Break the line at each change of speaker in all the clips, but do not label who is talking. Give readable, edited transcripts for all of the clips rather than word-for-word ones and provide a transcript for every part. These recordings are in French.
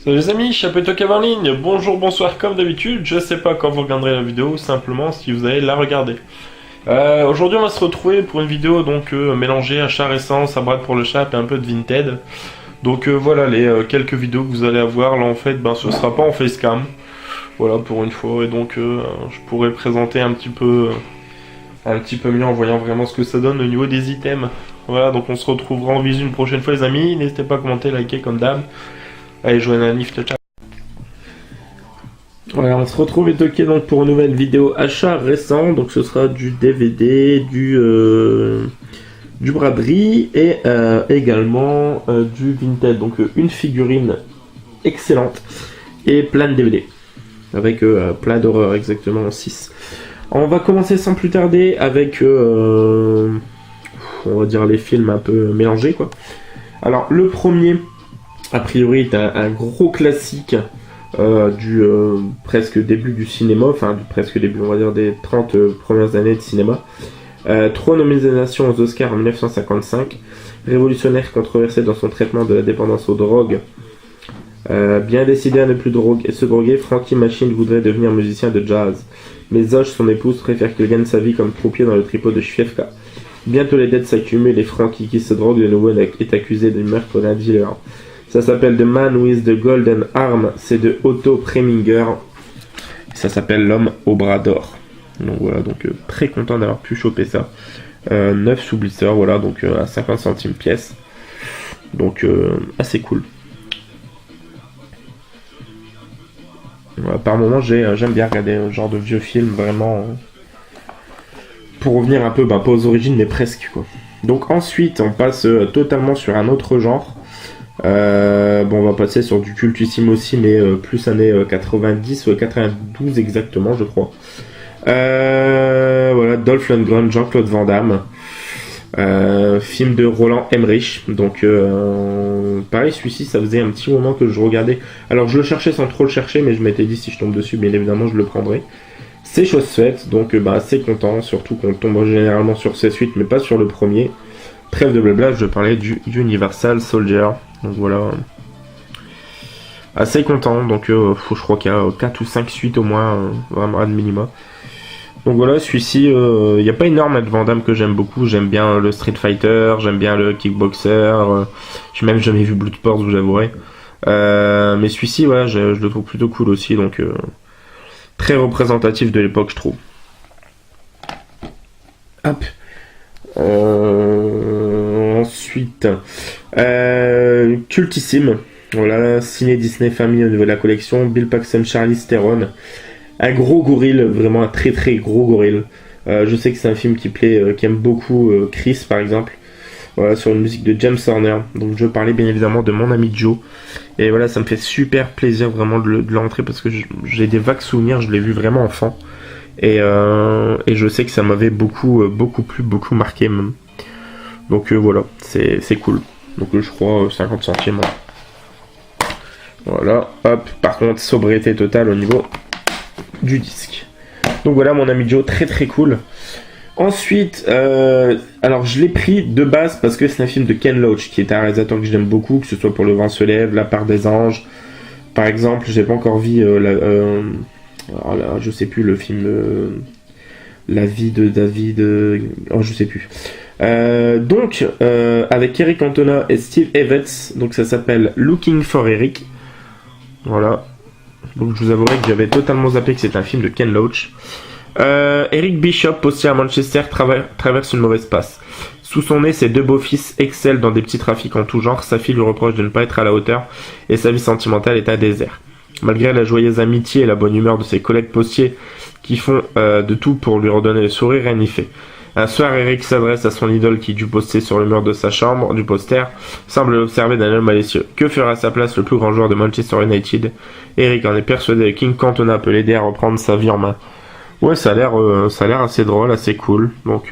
Salut les amis, Chapeau Kev en ligne, bonjour, bonsoir comme d'habitude, je sais pas quand vous regarderez la vidéo, simplement si vous allez la regarder. Aujourd'hui on va se retrouver pour une vidéo donc mélangée achat récent, ça brade pour le chat et un peu de Vinted. Donc voilà les quelques vidéos que vous allez avoir, là en fait ce sera pas en facecam, voilà pour une fois, et donc je pourrais présenter un petit peu mieux en voyant vraiment ce que ça donne au niveau des items. Voilà, donc on se retrouvera en visu une prochaine fois les amis, n'hésitez pas à commenter, liker comme d'hab. Allez, joignez un Nift, ciao. Voilà, on se retrouve et toqué donc pour une nouvelle vidéo achat récent. Donc ce sera du DVD, du braderie et également du Vinted. Donc une figurine excellente et plein de DVD. Avec plein d'horreurs, exactement 6. On va commencer sans plus tarder avec, on va dire, les films un peu mélangés, quoi. Alors le premier... A priori, est un gros classique du presque début du cinéma, enfin du presque début, on va dire des 30 premières années de cinéma. 3 nominations aux Oscars en 1955, révolutionnaire controversé dans son traitement de la dépendance aux drogues. Bien décidé à ne plus se droguer, Frankie Machine voudrait devenir musicien de jazz. Mais Zosh, son épouse, préfère qu'il gagne sa vie comme croupier dans le tripot de Schwiefka. Bientôt les dettes s'accumulent et Frankie, qui se drogue de nouveau, est accusé du meurtre d'un dealer. Ça s'appelle The Man with the Golden Arm, c'est de Otto Preminger. Ça s'appelle L'homme au bras d'or. Donc voilà, donc très content d'avoir pu choper ça. 9 sous Blitzer, voilà, donc à 50 centimes pièce. Donc assez cool. Voilà, par moment j'aime bien regarder ce genre de vieux films, vraiment. Pour revenir un peu, pas aux origines, mais presque quoi. Donc ensuite, on passe totalement sur un autre genre. On va passer sur du cultissime aussi, mais plus années 90 ou 92 exactement, je crois. Voilà, Dolph Lundgren, Jean-Claude Van Damme, film de Roland Emmerich. Donc, pareil, celui-ci, ça faisait un petit moment que je regardais. Alors, je le cherchais sans trop le chercher, mais je m'étais dit si je tombe dessus, bien évidemment, je le prendrais. C'est chose faite, donc assez content, surtout qu'on tombe généralement sur ces suites, mais pas sur le premier. Trêve de blabla, je parlais du Universal Soldier. Donc voilà, assez content, donc je crois qu'il y a 4 ou 5 suites au moins, vraiment à minima. Donc voilà, celui-ci, il n'y a pas énorme de Van Damme que j'aime beaucoup, j'aime bien le Street Fighter, j'aime bien le Kickboxer, j'ai même jamais vu Bloodsport, vous avouerez. Mais celui-ci, voilà, je le trouve plutôt cool aussi, donc très représentatif de l'époque, je trouve. Hop. Ensuite, cultissime, voilà, ciné Disney Family au niveau de la collection, Bill Paxton, Charlize Theron, un gros gorille, vraiment un très très gros gorille. Je sais que c'est un film qui plaît, qui aime beaucoup Chris par exemple, voilà, sur une musique de James Horner. Donc je parlais bien évidemment de mon ami Joe, et voilà, ça me fait super plaisir vraiment de l'entrer parce que j'ai des vagues souvenirs, je l'ai vu vraiment enfant. Et je sais que ça m'avait beaucoup marqué même. Donc voilà, c'est cool. Donc je crois 50 centimes. Voilà, hop. Par contre, sobriété totale au niveau du disque. Donc voilà, mon ami Joe, très très cool. Ensuite, alors je l'ai pris de base parce que c'est un film de Ken Loach, qui est un réalisateur que j'aime beaucoup, que ce soit pour Le Vent se lève, La part des anges. Par exemple, j'ai pas encore vu alors là, je sais plus le film La vie de David, je sais plus. Donc avec Eric Cantona et Steve Evans, donc ça s'appelle Looking for Eric. Voilà. Donc je vous avouerai que j'avais totalement zappé que c'est un film de Ken Loach. Eric Bishop, postier à Manchester, traverse une mauvaise passe. Sous son nez, ses 2 beaux-fils excellent dans des petits trafics en tout genre. Sa fille lui reproche de ne pas être à la hauteur et sa vie sentimentale est à désert. Malgré la joyeuse amitié et la bonne humeur de ses collègues postiers qui font de tout pour lui redonner le sourire, rien n'y fait. Un soir, Eric s'adresse à son idole qui, dû poster sur le mur de sa chambre, du poster, semble l'observer d'un œil malicieux. Que fera à sa place le plus grand joueur de Manchester United? Eric en est persuadé que King Cantona peut l'aider à reprendre sa vie en main. Ouais, ça a l'air assez drôle, assez cool. Donc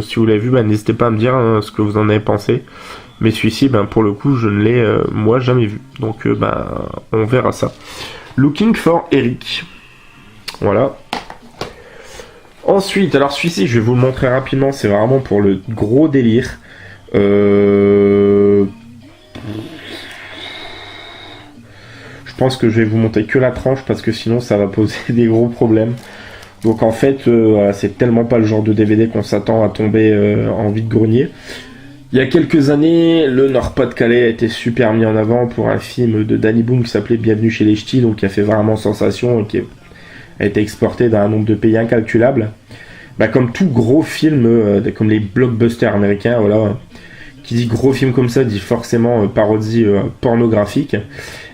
si vous l'avez vu, n'hésitez pas à me dire ce que vous en avez pensé. Mais celui-ci, pour le coup, je ne l'ai moi jamais vu. Donc on verra ça. Looking for Eric. Voilà. Ensuite, alors celui-ci, je vais vous le montrer rapidement. C'est vraiment pour le gros délire. pense que je vais vous montrer que la tranche parce que sinon ça va poser des gros problèmes. Donc en fait, c'est tellement pas le genre de DVD qu'on s'attend à tomber en vide-grenier. Il y a quelques années, le Nord-Pas-de-Calais a été super mis en avant pour un film de Danny Boone qui s'appelait Bienvenue chez les Ch'tis, donc qui a fait vraiment sensation et qui a été exporté dans un nombre de pays incalculable. Bah, comme tout gros film, comme les blockbusters américains, voilà, qui dit gros film comme ça dit forcément parodie pornographique.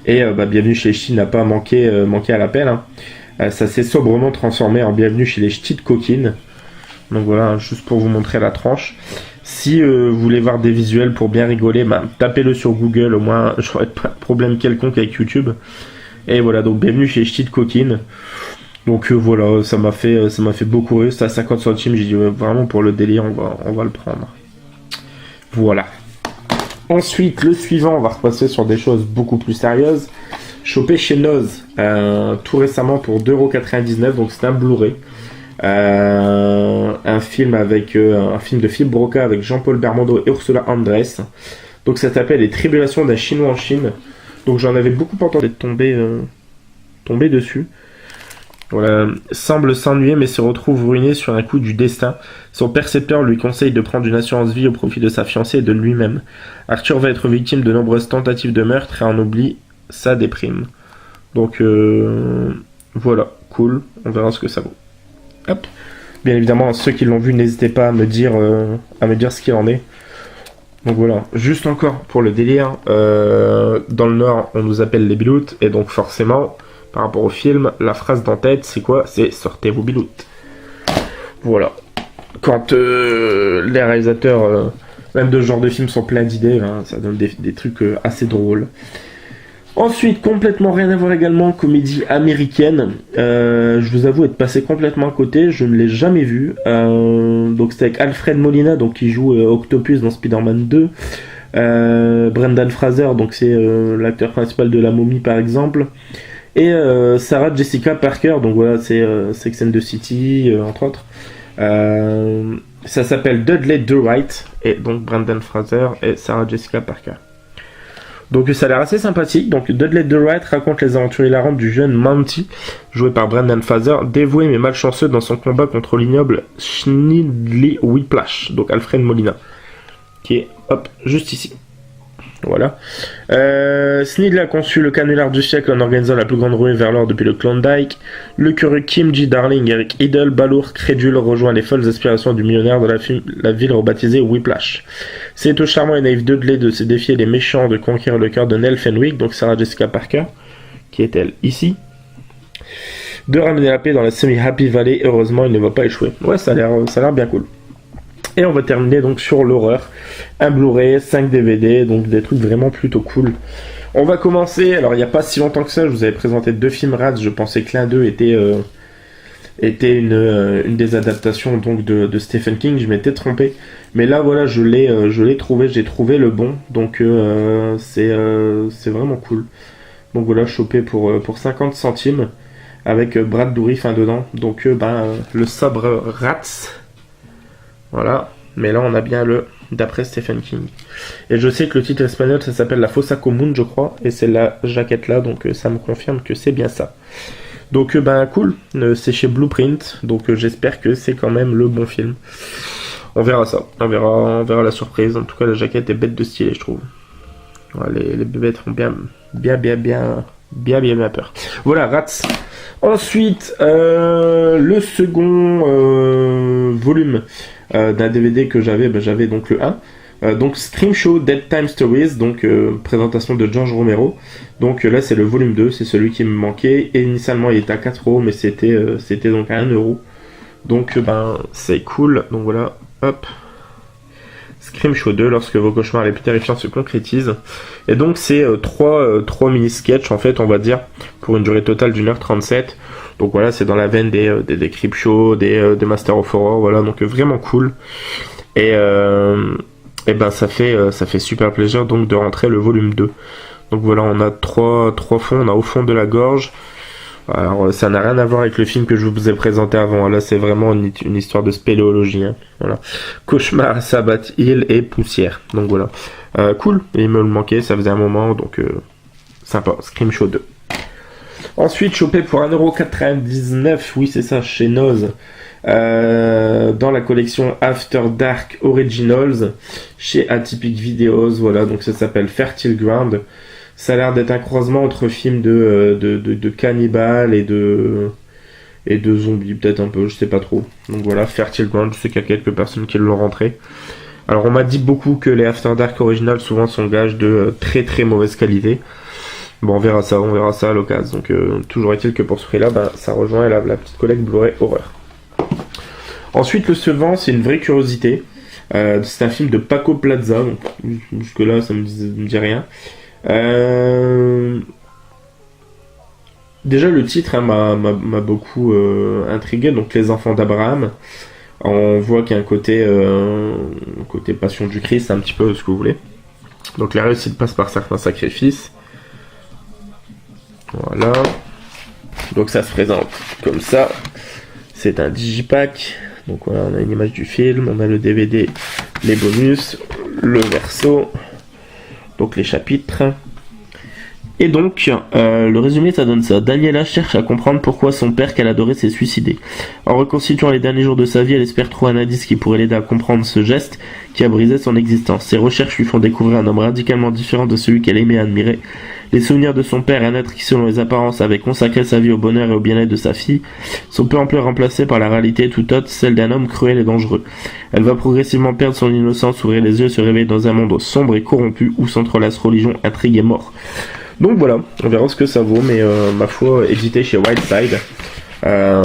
Et Bienvenue chez les Ch'tis n'a pas manqué à l'appel. Hein. Ça s'est sobrement transformé en Bienvenue chez les Ch'tis de coquine. Donc voilà, juste pour vous montrer la tranche. Si vous voulez voir des visuels pour bien rigoler, tapez-le sur Google, au moins j'aurai pas de problème quelconque avec YouTube. Et voilà, donc Bienvenue chez les Ch'tis de coquine. Donc voilà, ça m'a fait beaucoup rire. C'était à 50 centimes, j'ai dit vraiment pour le délire, on va le prendre. Voilà. Ensuite, le suivant, on va repasser sur des choses beaucoup plus sérieuses. Chopé chez Noz tout récemment pour 2,99€, donc c'est un Blu-ray. Un film de Philippe Broca avec Jean-Paul Belmondo et Ursula Andress. Donc ça s'appelle Les Tribulations d'un Chinois en Chine. Donc j'en avais beaucoup entendu tomber dessus. Voilà, semble s'ennuyer mais se retrouve ruiné sur un coup du destin. Son percepteur lui conseille de prendre une assurance vie au profit de sa fiancée et de lui-même. Arthur va être victime de nombreuses tentatives de meurtre et en oublie sa déprime. Donc voilà, cool, on verra ce que ça vaut. Hop. Bien évidemment, ceux qui l'ont vu, n'hésitez pas à me dire ce qu'il en est. Donc voilà, juste encore pour le délire, dans le Nord, on nous appelle les biloutes, et donc forcément, par rapport au film, la phrase d'en-tête, c'est quoi? C'est sortez vos biloutes. Voilà. Quand les réalisateurs, même de ce genre de films, sont pleins d'idées, hein, ça donne des trucs assez drôles. Ensuite, complètement rien à voir également, comédie américaine. Je vous avoue être passé complètement à côté, je ne l'ai jamais vu. Donc c'est avec Alfred Molina, donc qui joue Octopus dans Spider-Man 2. Brendan Fraser, donc c'est l'acteur principal de La Momie par exemple. Et Sarah Jessica Parker, donc voilà, c'est Sex and the City, entre autres. Ça s'appelle Dudley Do Right, et donc Brendan Fraser et Sarah Jessica Parker. Donc ça a l'air assez sympathique. Donc Dudley Do Right raconte les aventures hilarantes du jeune Monty, joué par Brendan Fraser, dévoué mais malchanceux dans son combat contre l'ignoble Snidely Whiplash, donc Alfred Molina, qui est juste ici. Voilà. Snidely a conçu le canular du siècle en organisant la plus grande ruée vers l'or depuis le Klondike. Le curieux Kim G. Darling, Eric Idle, balourd, crédule, rejoint les folles aspirations du millionnaire de la ville rebaptisée Whiplash. C'est au charmant et naïf Dudley de se défier les méchants de conquérir le cœur de Nell Fenwick, donc Sarah Jessica Parker, qui est elle ici, de ramener la paix dans la semi-happy valley. Heureusement, il ne va pas échouer. Ouais, ça a l'air bien cool. Et on va terminer donc sur l'horreur. Un Blu-ray, 5 DVD, donc des trucs vraiment plutôt cool. On va commencer, alors il n'y a pas si longtemps que ça, je vous avais présenté 2 films Rats, je pensais que l'un d'eux était une des adaptations donc de Stephen King, je m'étais trompé. Mais là voilà, je l'ai trouvé, j'ai trouvé le bon, donc c'est vraiment cool. Donc voilà, chopé pour 50 centimes, avec Brad Dourif dedans, donc le sabre Rats. Voilà, mais là on a bien le d'après Stephen King. Et je sais que le titre espagnol ça s'appelle La Fossa Común, je crois, et c'est la jaquette là, donc ça me confirme que c'est bien ça. Donc cool, c'est chez Blueprint, donc j'espère que c'est quand même le bon film. On verra ça, on verra la surprise. En tout cas la jaquette est bête de stylé, je trouve. Voilà, les bébêtes font bien peur. Voilà, Rats. Ensuite, le second volume d'un DVD que j'avais donc le 1. Donc Scream Show Dead Time Stories, donc présentation de George Romero. Donc là c'est le volume 2, c'est celui qui me manquait. Et initialement il était à 4€, mais c'était donc à 1€. Donc c'est cool. Donc voilà, hop. Scream Show 2, lorsque vos cauchemars les plus terrifiants se concrétisent. Et donc c'est 3 mini-sketchs en fait, on va dire, pour une durée totale d'1h37. Donc voilà, c'est dans la veine des Creep Show, des Master of Horror, voilà, donc vraiment cool. Et ça fait super plaisir donc de rentrer le volume 2. Donc voilà, on a trois fonds, on a Au fond de la gorge. Alors ça n'a rien à voir avec le film que je vous ai présenté avant, là c'est vraiment une histoire de spéléologie, hein. Voilà. Cauchemar, Sabbath Hill et Poussière. Donc voilà. Cool, et il me le manquait, ça faisait un moment, donc sympa. Scream Show 2. Ensuite, chopé pour 1,99€, oui c'est ça, chez Noz, dans la collection After Dark Originals, chez Atypic Videos, voilà, donc ça s'appelle Fertile Ground. Ça a l'air d'être un croisement entre films de cannibales et de zombies, peut-être un peu, je sais pas trop. Donc voilà, Fertile Ground, je sais qu'il y a quelques personnes qui l'ont rentré. Alors on m'a dit beaucoup que les After Dark Originals souvent sont gages de très très mauvaise qualité. Bon, on verra ça à l'occasion. Donc, toujours est-il que pour ce prix-là, ça rejoint la petite collecte Blu-ray Horreur. Ensuite, Le Sevant, c'est une vraie curiosité. C'est un film de Paco Plaza. Donc, jusque-là, ça me dit rien. Déjà, le titre m'a beaucoup intrigué. Donc, Les Enfants d'Abraham. On voit qu'il y a un côté passion du Christ, un petit peu ce que vous voulez. Donc, la réussite passe par certains sacrifices. Voilà. Donc ça se présente comme ça. C'est un digipack. Donc voilà, on a une image du film, on a le DVD, les bonus, le verso, donc les chapitres. Et donc, le résumé, ça donne ça. Daniela cherche à comprendre pourquoi son père qu'elle adorait s'est suicidé. En reconstituant les derniers jours de sa vie, elle espère trouver un indice qui pourrait l'aider à comprendre ce geste qui a brisé son existence. Ses recherches lui font découvrir un homme radicalement différent de celui qu'elle aimait et admirait. Les souvenirs de son père, un être qui, selon les apparences, avait consacré sa vie au bonheur et au bien-être de sa fille, sont peu en peu remplacés par la réalité tout autre, celle d'un homme cruel et dangereux. Elle va progressivement perdre son innocence, ouvrir les yeux et se réveiller dans un monde sombre et corrompu où s'entrelacent religion, intrigue et mort. Donc voilà, on verra ce que ça vaut, mais ma foi, édité chez Whiteside. Je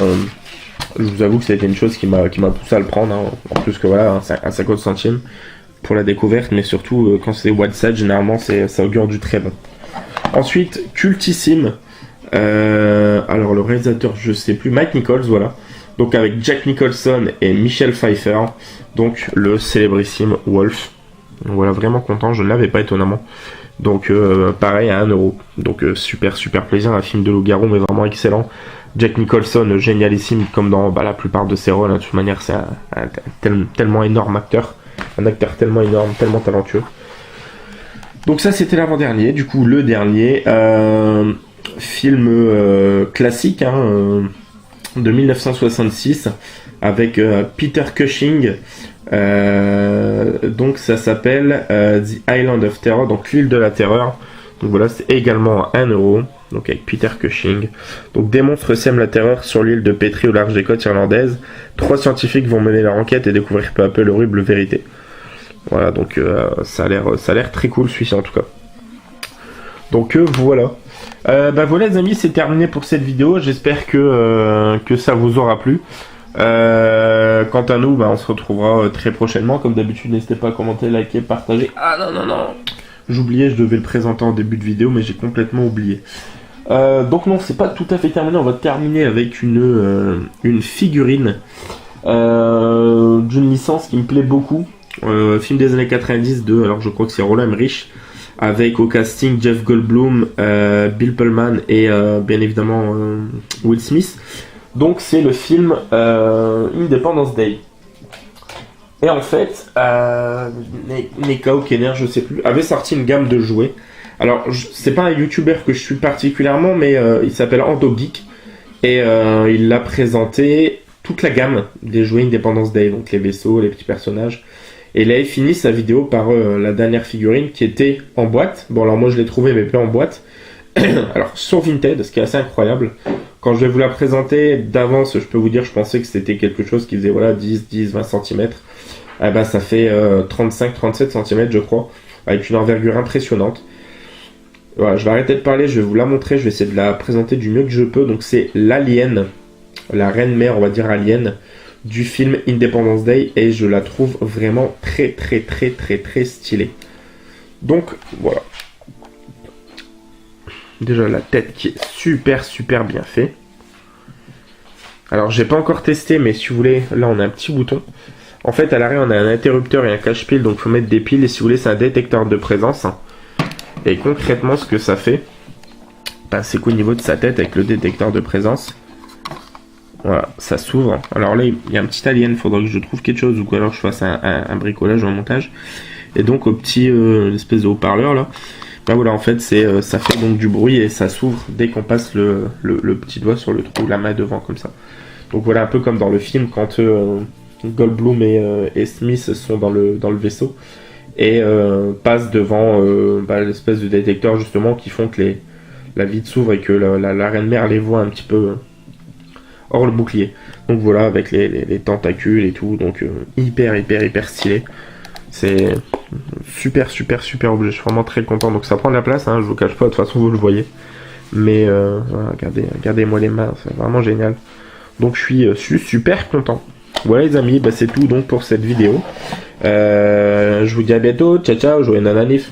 vous avoue que c'était une chose qui m'a poussé à le prendre, hein. En plus que voilà, à 50 centimes pour la découverte, mais surtout quand c'est Whiteside, généralement ça augure du très bon. Ensuite, Cultissime. Alors le réalisateur, je sais plus, Mike Nichols, voilà. Donc avec Jack Nicholson et Michelle Pfeiffer, donc le célébrissime Wolf. Donc, voilà, vraiment content, je ne l'avais pas étonnamment. Donc pareil à 1€. Donc super plaisir, un film de loup-garou mais vraiment excellent. Jack Nicholson génialissime comme dans la plupart de ses rôles, hein. De toute manière c'est un tellement énorme acteur. Un acteur tellement énorme, tellement talentueux. Donc ça c'était l'avant-dernier, du coup le dernier. Film classique hein, de 1966 avec Peter Cushing. Donc ça s'appelle The Island of Terror, donc l'île de la terreur. Donc voilà, c'est également à 1€, donc avec Peter Cushing. Donc des monstres sèment la terreur sur l'île de Petrie au large des côtes irlandaises. 3 scientifiques vont mener leur enquête et découvrir peu à peu l'horrible vérité. Voilà, donc ça a l'air très cool celui-ci en tout cas. Donc voilà. Voilà les amis, c'est terminé pour cette vidéo. J'espère que ça vous aura plu. Quant à nous, on se retrouvera très prochainement. Comme d'habitude, n'hésitez pas à commenter, liker, partager. Ah non, j'oubliais, je devais le présenter en début de vidéo, mais j'ai complètement oublié. Donc non, c'est pas tout à fait terminé. On va terminer avec une figurine d'une licence qui me plaît beaucoup. Film des années 90 alors je crois que c'est Roland Emmerich, avec au casting Jeff Goldblum, Bill Pullman et bien évidemment Will Smith. Donc c'est le film Independence Day. Et en fait, Neka ou Kenner, je sais plus, avait sorti une gamme de jouets. Alors c'est pas un YouTuber que je suis particulièrement, mais il s'appelle Ando Geek et il a présenté toute la gamme des jouets Independence Day, donc les vaisseaux, les petits personnages. Et il avait fini sa vidéo par la dernière figurine qui était en boîte. Bon alors moi je l'ai trouvé mais pas en boîte. Alors sur Vinted, ce qui est assez incroyable. Quand je vais vous la présenter d'avance, je peux vous dire, je pensais que c'était quelque chose qui faisait 10-20 cm. Ça fait 35-37 cm je crois, avec une envergure impressionnante. Voilà, je vais arrêter de parler, je vais vous la montrer, je vais essayer de la présenter du mieux que je peux. Donc c'est l'alien, la reine mère on va dire alien, du film Independence Day, et je la trouve vraiment très stylée. Donc voilà. Déjà la tête qui est super bien fait. Alors j'ai pas encore testé, mais si vous voulez, là on a un petit bouton. En fait à l'arrière on a un interrupteur et un cache-pile, donc il faut mettre des piles, et si vous voulez c'est un détecteur de présence. Et concrètement ce que ça fait, c'est qu'au niveau de sa tête avec le détecteur de présence, voilà, ça s'ouvre. Alors là il y a un petit alien, il faudra que je trouve quelque chose, ou alors je fasse un bricolage ou un montage. Et donc au petit espèce de haut-parleur là, Bah voilà, en fait, ça fait donc du bruit et ça s'ouvre dès qu'on passe le petit doigt sur le trou, la main devant comme ça. Donc voilà, un peu comme dans le film quand Goldblum et Smith sont dans le vaisseau et passent devant l'espèce de détecteur justement qui font que la vitre s'ouvre et que la reine mère les voit un petit peu hors le bouclier. Donc voilà, avec les tentacules et tout, donc hyper stylé. C'est super, super, super objet. Je suis vraiment très content. Donc ça prend de la place, hein, je vous cache pas, de toute façon vous le voyez. Mais voilà, regardez-moi les mains, c'est vraiment génial. Donc je suis super content. Voilà les amis, bah, c'est tout donc pour cette vidéo. Je vous dis à bientôt. Ciao ciao, joyeux nananif.